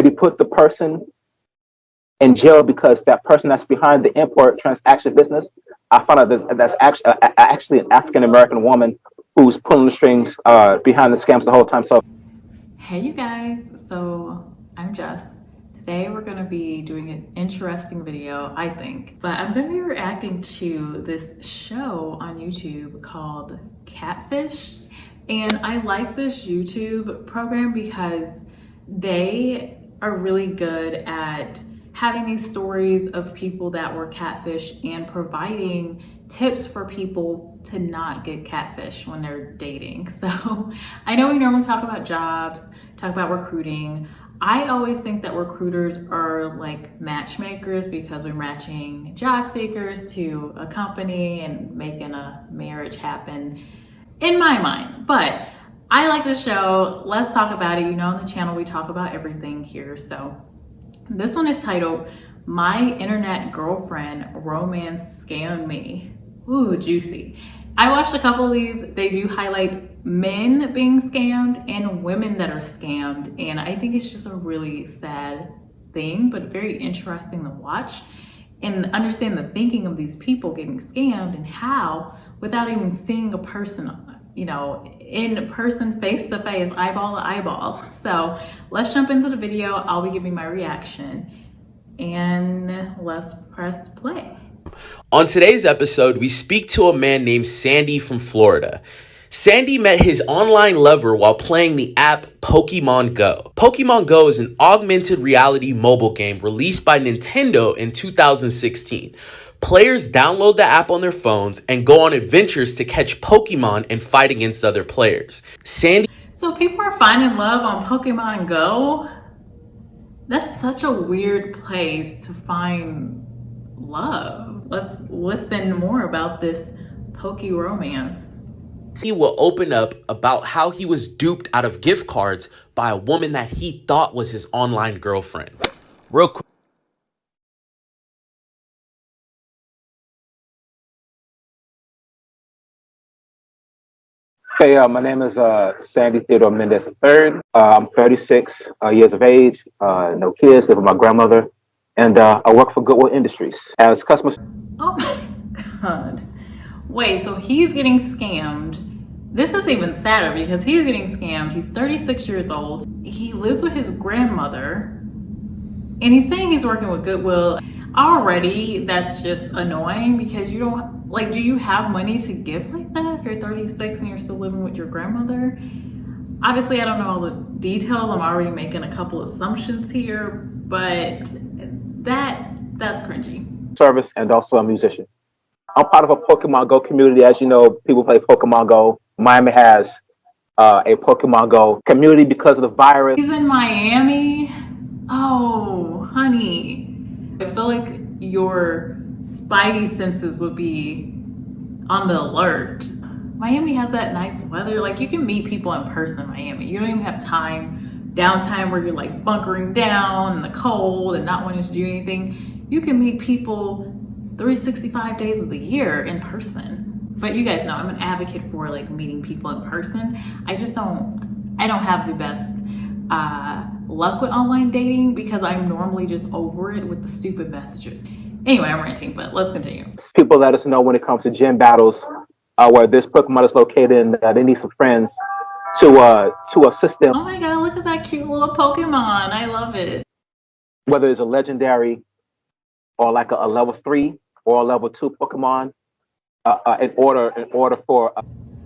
maybe put the person in jail because that person that's behind the import transaction business, I found out that's actually an African American woman who's pulling the strings behind the scams the whole time. So, hey you guys, so I'm Jess. Today we're going to be doing an interesting video, I think, but I'm going to be reacting to this show on YouTube called Catfish. And I like this YouTube program because they are really good at having these stories of people that were catfished and providing tips for people to not get catfish when they're dating. So I know we normally talk about jobs, talk about recruiting. I always think that recruiters are like matchmakers because we're matching job seekers to a company and making a marriage happen in my mind. But I like this show. Let's talk about it. You know, on the channel we talk about everything here. So this one is titled My Internet Girlfriend Romance Scammed Me. Ooh, juicy. I watched a couple of these. They do highlight men being scammed and women that are scammed. And I think it's just a really sad thing, but very interesting to watch and understand the thinking of these people getting scammed and how, without even seeing a person, you know, in person, face to face, eyeball to eyeball. So let's jump into the video. I'll be giving my reaction and let's press play. On today's episode, we speak to a man named Sandy from Florida. Sandy met his online lover while playing the app Pokemon Go. Pokemon Go is an augmented reality mobile game released by Nintendo in 2016. Players download the app on their phones and go on adventures to catch Pokemon and fight against other players. So people are finding love on Pokemon Go? That's such a weird place to find love. Let's listen more about this Poke romance. He will open up about how he was duped out of gift cards by a woman that he thought was his online girlfriend. Real quick. hey, my name is Sandy Theodore Mendez III. I'm 36 years of age, no kids, live with my grandmother, and I work for Goodwill Industries as customer. Oh my God. Wait, so he's getting scammed. This is even sadder because he's getting scammed. He's 36 years old. He lives with his grandmother and he's saying he's working with Goodwill. Already, that's just annoying because you don't, like, do you have money to give like that if you're 36 and you're still living with your grandmother? Obviously, I don't know all the details. I'm already making a couple assumptions here, but that's cringy. Service and also a musician. I'm part of a Pokemon Go community. As you know, people play Pokemon Go. Miami has a Pokemon Go community because of the virus. He's in Miami? Oh, honey. I feel like your spidey senses would be on the alert. Miami has that nice weather. Like, you can meet people in person in Miami. You don't even have downtime where you're like bunkering down in the cold and not wanting to do anything. You can meet people 365 days of the year in person. But you guys know I'm an advocate for like meeting people in person. I don't have the best luck with online dating because I'm normally just over it with the stupid messages. Anyway, I'm ranting, but let's continue. People let us know when it comes to gym battles where this Pokemon is located and they need some friends to assist them. Oh my God, look at that cute little Pokemon. I love it. Whether it's a legendary or like a level 3 or a level 2 Pokemon, in order for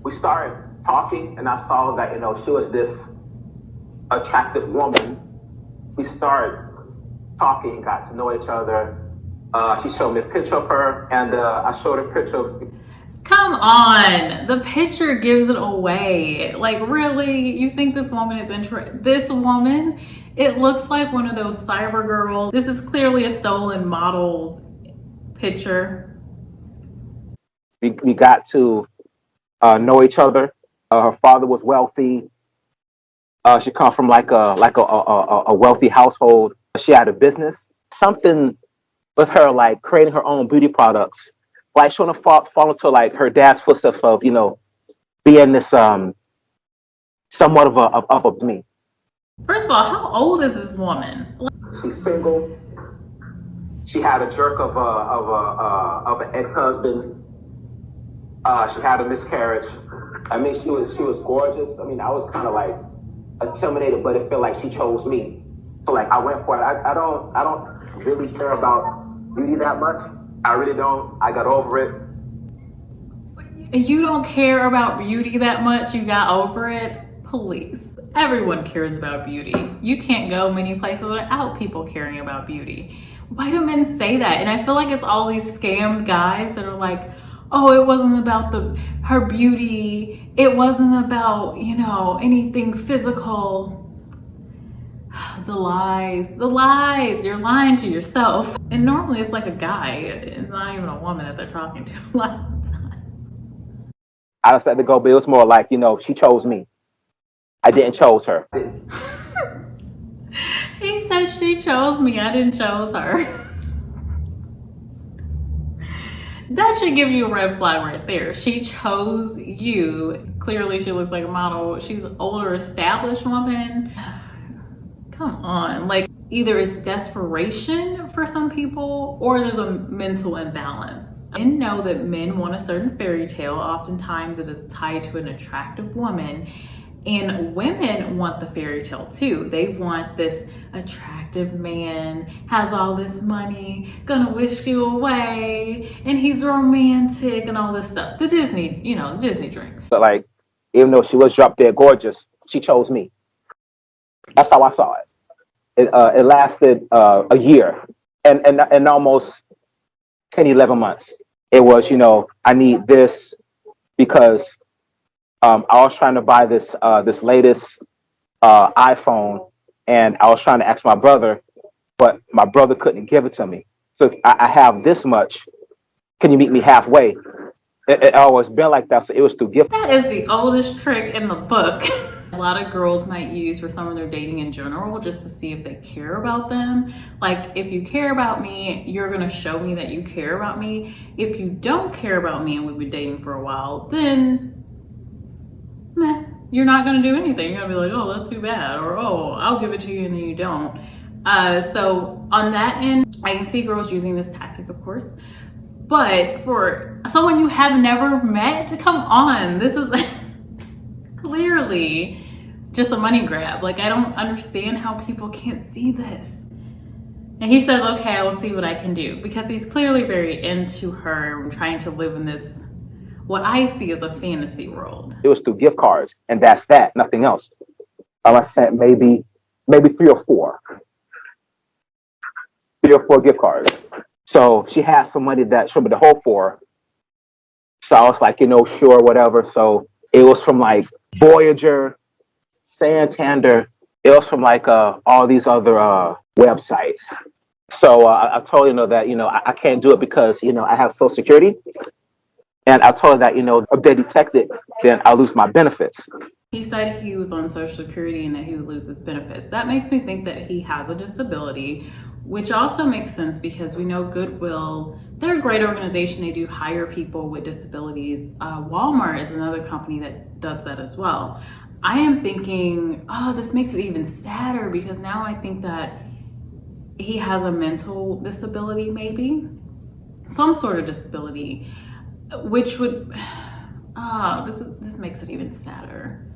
we started talking and I saw that, you know, she was this attractive woman. We started talking, got to know each other. She showed me a picture of her and I showed her a picture of. Come on, the picture gives it away. Like, really? You think this woman is interested? This woman, it looks like one of those cyber girls. This is clearly a stolen model's picture. We got to know each other. Her father was wealthy. She come from like a wealthy household. She had a business. Something with her, like creating her own beauty products, like she want to fall into like her dad's footsteps of, you know, being this somewhat of a me. First of all, how old is this woman? She's single. She had a jerk of an ex-husband. She had a miscarriage. I mean, she was gorgeous. I mean, I was kind of like intimidated, but it felt like she chose me. So like I went for it. I don't really care about beauty that much. I really don't. I got over it. You don't care about beauty that much? You got over it? Please. Everyone cares about beauty. You can't go many places without people caring about beauty. Why do men say that? And I feel like it's all these scammed guys that are like, oh, it wasn't about her beauty. It wasn't about, anything physical. The lies. You're lying to yourself. And normally it's like a guy. It's not even a woman that they're talking to a lot of the time. I just let it go, but it was more like, she chose me. I didn't chose her. He said she chose me. I didn't chose her. That should give you a red flag right there. She chose you. Clearly she looks like a model. She's an older, established woman. Come on. Like, either it's desperation for some people or there's a mental imbalance. Men know that men want a certain fairy tale. Oftentimes it is tied to an attractive woman. And women want the fairy tale too. They want this attractive man, has all this money, gonna whisk you away, and he's romantic and all this stuff. The Disney drink. But like, even though she was drop dead gorgeous, she chose me. That's how I saw it. It lasted a year and almost 10, 11 months. It was, I need this because I was trying to buy this latest iPhone, and I was trying to ask my brother, but my brother couldn't give it to me. So I have this much. Can you meet me halfway? It always been like that. So it was through gift. That is the oldest trick in the book. A lot of girls might use for someone they're dating in general just to see if they care about them. Like, if you care about me, you're gonna show me that you care about me. If you don't care about me and we've been dating for a while, then meh, you're not gonna do anything. You're gonna be like, oh, that's too bad, or oh, I'll give it to you and then you don't. So on that end, I can see girls using this tactic, of course. But for someone you have never met, come on, this is clearly just a money grab. Like, I don't understand how people can't see this. And he says, okay, I will see what I can do, because he's clearly very into her and trying to live in this, what I see as a fantasy world. It was through gift cards, and that's that, nothing else. I sent maybe 3 or 4 gift cards. So she had some money that she would hold for. So I was like, sure, whatever. So it was from like Voyager, Santander. It was from like all these other websites. So I told her that I can't do it because I have Social Security, and I told her that if they detect it, then I'll lose my benefits. He said he was on Social Security and that he would lose his benefits. That makes me think that he has a disability, which also makes sense because we know Goodwill, they're a great organization. They do hire people with disabilities. Walmart is another company that does that as well. I am thinking, oh, this makes it even sadder because now I think that he has a mental disability, maybe some sort of disability, which would, this makes it even sadder.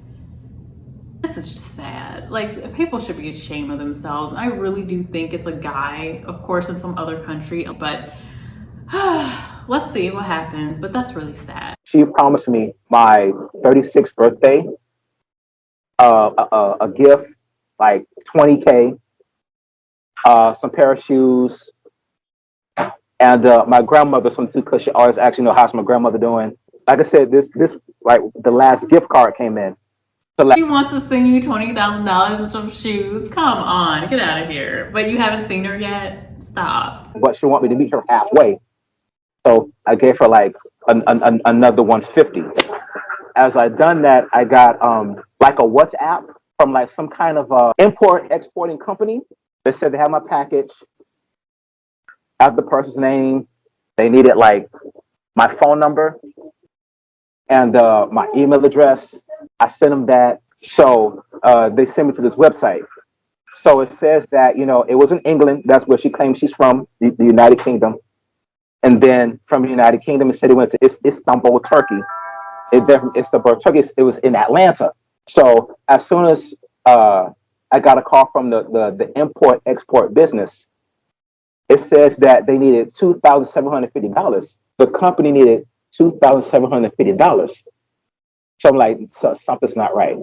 This is just sad. Like, people should be ashamed of themselves. I really do think it's a guy, of course, in some other country, but let's see what happens. But that's really sad. She promised me my 36th birthday, a gift, like $20K, some pair of shoes, and my grandmother some too, because she always actually know how's my grandmother doing. Like I said, this like the last gift card came in. She wants to send you $20,000 and some shoes. Come on, get out of here. But you haven't seen her yet? Stop. But she want me to meet her halfway. So I gave her like another 150. As I done that, I got like a WhatsApp from like some kind of import exporting company. They said they have my package, have the person's name. They needed like my phone number and my email address. I sent them that. So they sent me to this website. So it says that, it was in England. That's where she claims she's from, the United Kingdom. And then from the United Kingdom, it said it went to Istanbul, Turkey. Then from Istanbul, Turkey, it was in Atlanta. So as soon as I got a call from the import export business, it says that they needed $2,750. The company needed $2,750. So I'm like, something's not right.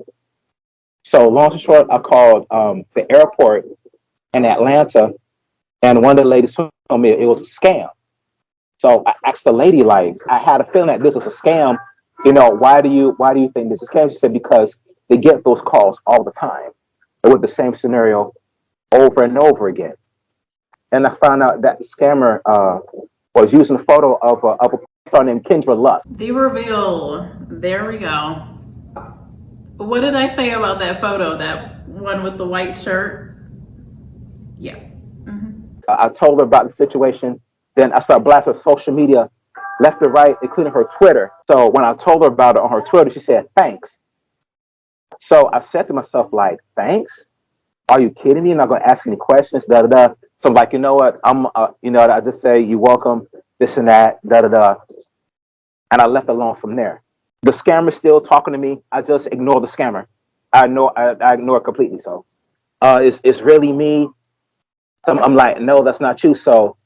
So long and short, I called the airport in Atlanta, and one of the ladies told me it was a scam. So I asked the lady, like, I had a feeling that this was a scam. Why do you think this is a scam? She said because they get those calls all the time with the same scenario over and over again. And I found out that the scammer was using a photo of a star named Kendra Lust. The reveal. There we go. What did I say about that photo? That one with the white shirt? Yeah. I told her about the situation. Then I started blasting her social media left and right, including her Twitter. So when I told her about it on her Twitter, she said, thanks. So I said to myself, like, thanks? Are you kidding me? You're not going to ask any questions, da da da. So I'm like, you know what? I just say, you're welcome, this and that, da da da. And I left it alone from there. The scammer's still talking to me. I just ignore the scammer. I ignore it completely. So it's really me. So I'm like, no, that's not you. So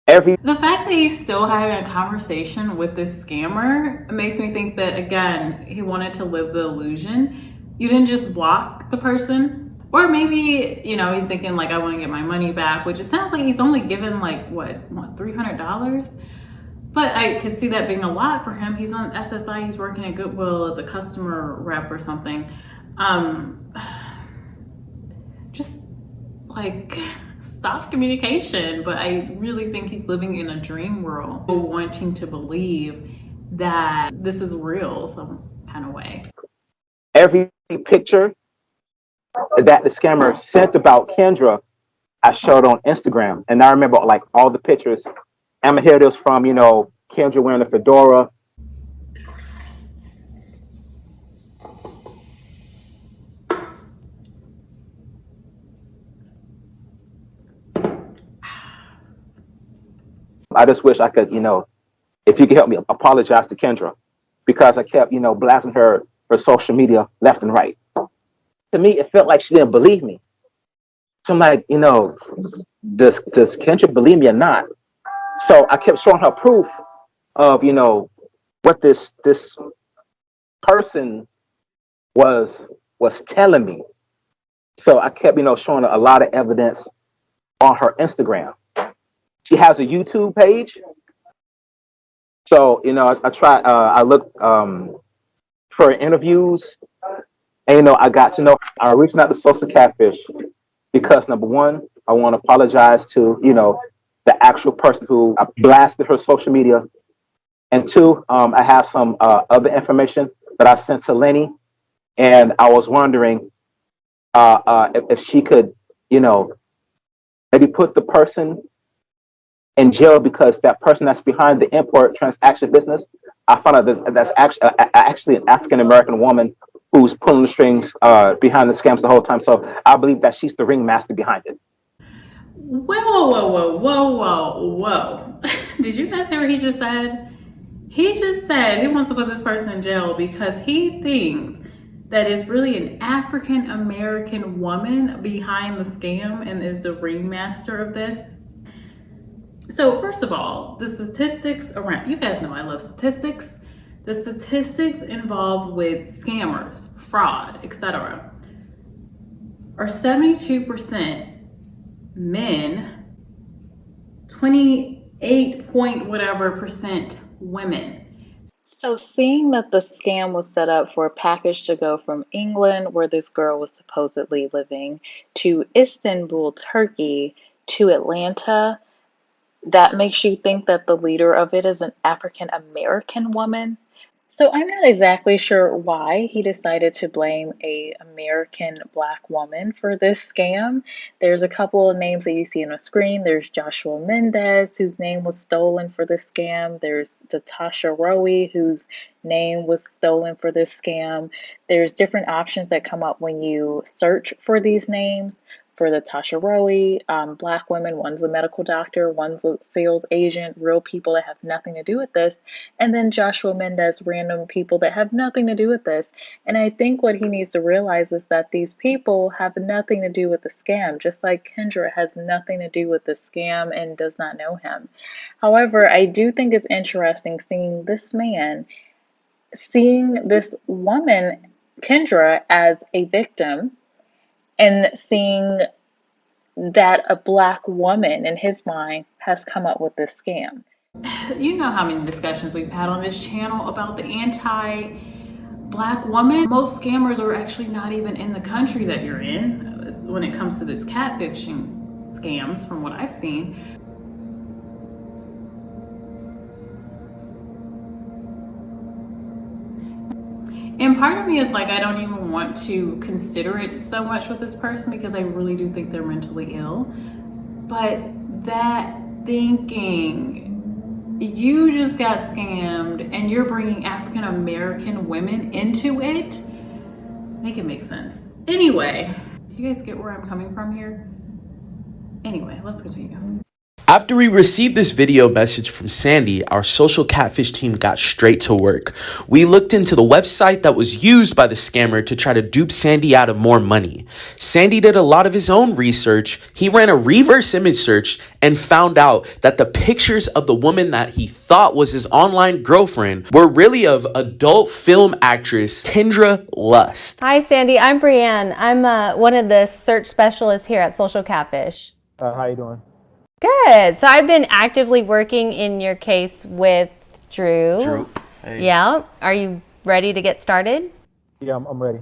The fact that he's still having a conversation with this scammer makes me think that, again, he wanted to live the illusion. You didn't just block the person. Or maybe, he's thinking, like, I want to get my money back, which it sounds like he's only given, like, what $300? But I could see that being a lot for him. He's on SSI. He's working at Goodwill as a customer rep or something. Just, like, stop communication. But I really think he's living in a dream world, wanting to believe that this is real some kind of way. Every picture that the scammer sent about Kendra, I showed on Instagram. And I remember, like, all the pictures. And here it is from, Kendra wearing a fedora. I just wish I could, if you could help me apologize to Kendra, because I kept, blasting her social media left and right. To me, it felt like she didn't believe me. So I'm like, does Kendra believe me or not? So I kept showing her proof of, what this person was telling me. So I kept, showing her a lot of evidence on her Instagram. She has a YouTube page. So, I try, I look for interviews, and, I got to know, I reached out to Social Catfish because, number one, I want to apologize to, the actual person who blasted her social media. And two, I have some other information that I sent to Lenny, and I was wondering if she could, maybe put the person in jail because that person that's behind the import transaction business, I found out that's actually an African American woman who's pulling the strings behind the scams the whole time. So I believe that she's the ringmaster behind it. Whoa, whoa, whoa, whoa, whoa, whoa. Did you guys hear what he just said? He just said he wants to put this person in jail because he thinks that it's really an African American woman behind the scam and is the ringmaster of this. So first of all, the statistics around, you guys know I love statistics. The statistics involved with scammers, fraud, etc. are 72% men, 28 point whatever percent women. So, seeing that the scam was set up for a package to go from England, where this girl was supposedly living, to Istanbul, Turkey, to Atlanta, that makes you think that the leader of it is an African American woman. So I'm not exactly sure why he decided to blame a American Black woman for this scam. There's a couple of names that you see on the screen. There's Joshua Mendez, whose name was stolen for this scam. There's Natasha Rowe, whose name was stolen for this scam. There's different options that come up when you search for these names. for the Tasha Rowe, Black women. One's a medical doctor, one's a sales agent, real people that have nothing to do with this. And then Joshua Mendez, random people that have nothing to do with this. And I think what he needs to realize is that these people have nothing to do with the scam, just like Kendra has nothing to do with the scam and does not know him. However, I do think it's interesting seeing this man, seeing this woman, Kendra, as a victim, and seeing that a Black woman in his mind has come up with this scam. You know how many discussions we've had on this channel about the anti-Black woman. Most scammers are actually not even in the country that you're in when it comes to this catfishing scams, from what I've seen. And part of me is like, I don't even want to consider it so much with this person because I really do think they're mentally ill. But that thinking, you just got scammed and you're bringing African American women into it, make it make sense. Anyway, do you guys get where I'm coming from here? Anyway, let's continue. After we received this video message from Sandy, our social catfish team got straight to work. We looked into the website that was used by the scammer to try to dupe Sandy out of more money. Sandy did a lot of his own research. He ran a reverse image search and found out that the pictures of the woman that he thought was his online girlfriend were really of adult film actress Kendra Lust. Hi, Sandy. I'm Brianne. I'm one of the search specialists here at Social Catfish. How you doing? Good. So I've been actively working in your case with Drew. Hey. Yeah. Are you ready to get started? Yeah, I'm ready.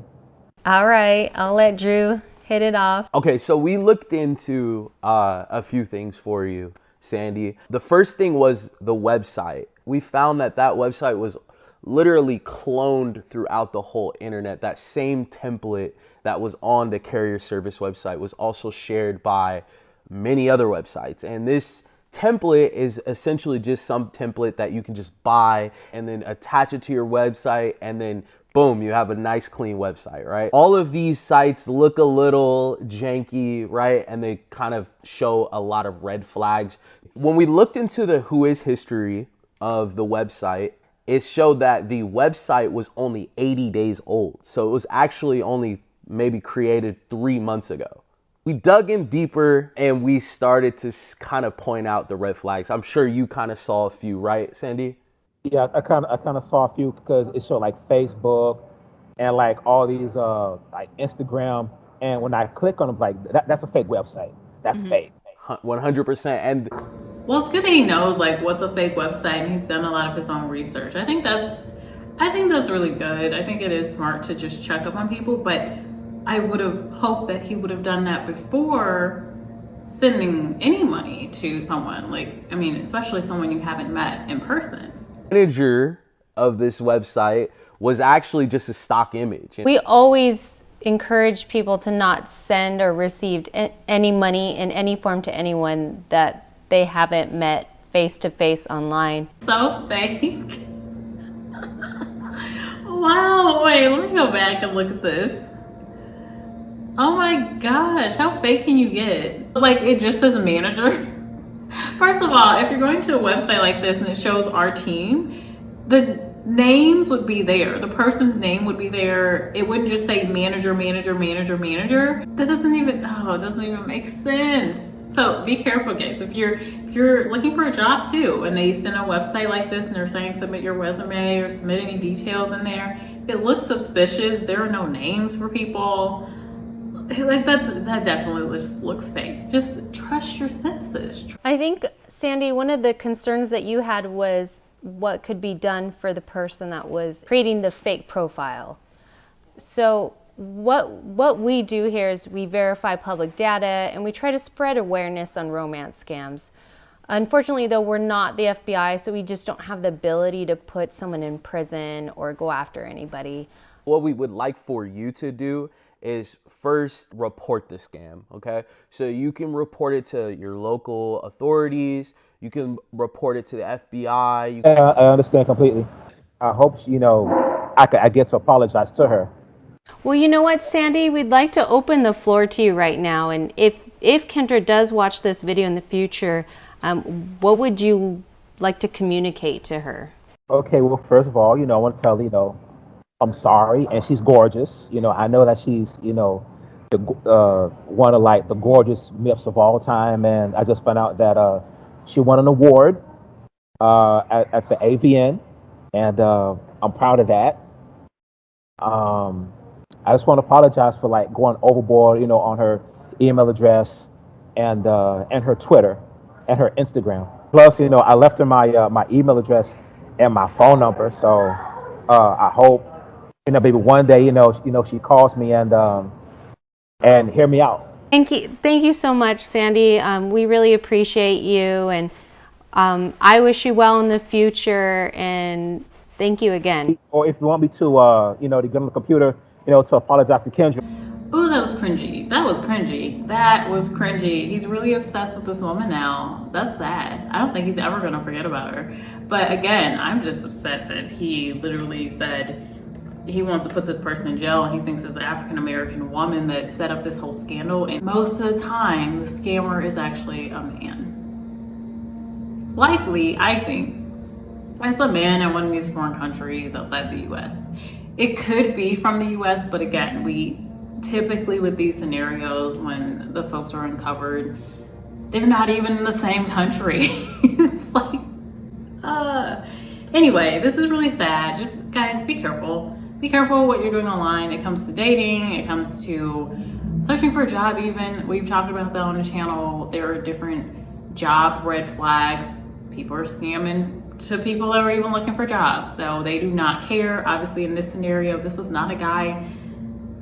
All right. I'll let Drew hit it off. Okay, so we looked into a few things for you, Sandy. The first thing was the website. We found that website was literally cloned throughout the whole internet. That same template that was on the carrier service website was also shared by many other websites. And this template is essentially just some template that you can just buy and then attach it to your website, and then boom, you have a nice clean website, right? All of these sites look a little janky, right? And they kind of show a lot of red flags. When we looked into the whois history of the website, it showed that the website was only 80 days old. So it was actually only maybe created 3 months ago. We dug in deeper and we started to kind of point out the red flags. I'm sure you kind of saw a few, right, Sandy? Yeah, I kind of saw a few because it showed like Facebook and like all these like Instagram, and when I click on them, like that's a fake website. That's fake. 100%. And well, it's good that he knows like what's a fake website and he's done a lot of his own research. I think that's really good. I think it is smart to just check up on people, but I would have hoped that he would have done that before sending any money to someone. Like, I mean, especially someone you haven't met in person. the manager of this website was actually just a stock image. We always encourage people to not send or receive any money in any form to anyone that they haven't met face to face online. So fake. Wow, wait, let me go back and look at this. Oh my gosh, how fake can you get? Like, it just says manager. First of all, if you're going to a website like this and it shows our team, the names would be there. The person's name would be there. It wouldn't just say manager, manager, manager, manager. That doesn't even, it doesn't even make sense. So be careful, guys. If you're looking for a job too, and they send a website like this and they're saying submit your resume or submit any details in there, if it looks suspicious, there are no names for people. Like that definitely just looks fake. Just trust your senses. I think, Sandy, one of the concerns that you had was what could be done for the person that was creating the fake profile. So what we do here is we verify public data and we try to spread awareness on romance scams. Unfortunately, though, we're not the FBI, so we just don't have the ability to put someone in prison or go after anybody. What we would like for you to do is first report the scam, okay? So you can report it to your local authorities, you can report it to the FBI. I understand completely. I hope, I get to apologize to her. Well, you know what, Sandy? We'd like to open the floor to you right now. And if Kendra does watch this video in the future, what would you like to communicate to her? Okay, well, first of all, I want to tell I'm sorry, and she's gorgeous. I know that she's the one of like the gorgeous myths of all time, and I just found out that she won an award at the AVN, and I'm proud of that. I just want to apologize for like going overboard, on her email address and her Twitter and her Instagram. Plus, I left her my email address and my phone number. So I hope maybe one day she calls me and hear me out. Thank you so much, Sandy. We really appreciate you, and I wish you well in the future. And thank you again. Or if you want me to get on the computer, to apologize to Kendra. Ooh, that was cringy. That was cringy. That was cringy. He's really obsessed with this woman now. That's sad. I don't think he's ever gonna forget about her. But again, I'm just upset that he literally said he wants to put this person in jail, and he thinks it's an African-American woman that set up this whole scandal. And most of the time, the scammer is actually a man. Likely, I think, it's a man in one of these foreign countries outside the US. It could be from the US, but again, we typically with these scenarios, when the folks are uncovered, they're not even in the same country. It's like, anyway, this is really sad. Just guys, be careful. Be careful what you're doing online. It comes to dating, it comes to searching for a job even. We've talked about that on the channel. There are different job red flags. People are scamming to people that are even looking for jobs. So they do not care. Obviously in this scenario, this was not a guy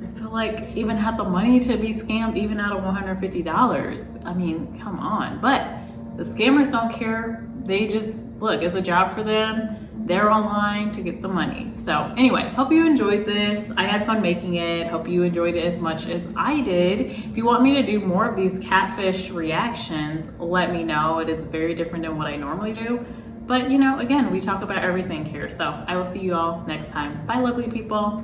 I feel like even had the money to be scammed even out of $150. I mean, come on. But the scammers don't care. They just, look, it's a job for them. They're online to get the money. So anyway, hope you enjoyed this. I had fun making it. Hope you enjoyed it as much as I did. If you want me to do more of these catfish reactions, let me know. It is very different than what I normally do. But again, we talk about everything here. So I will see you all next time. Bye, lovely people.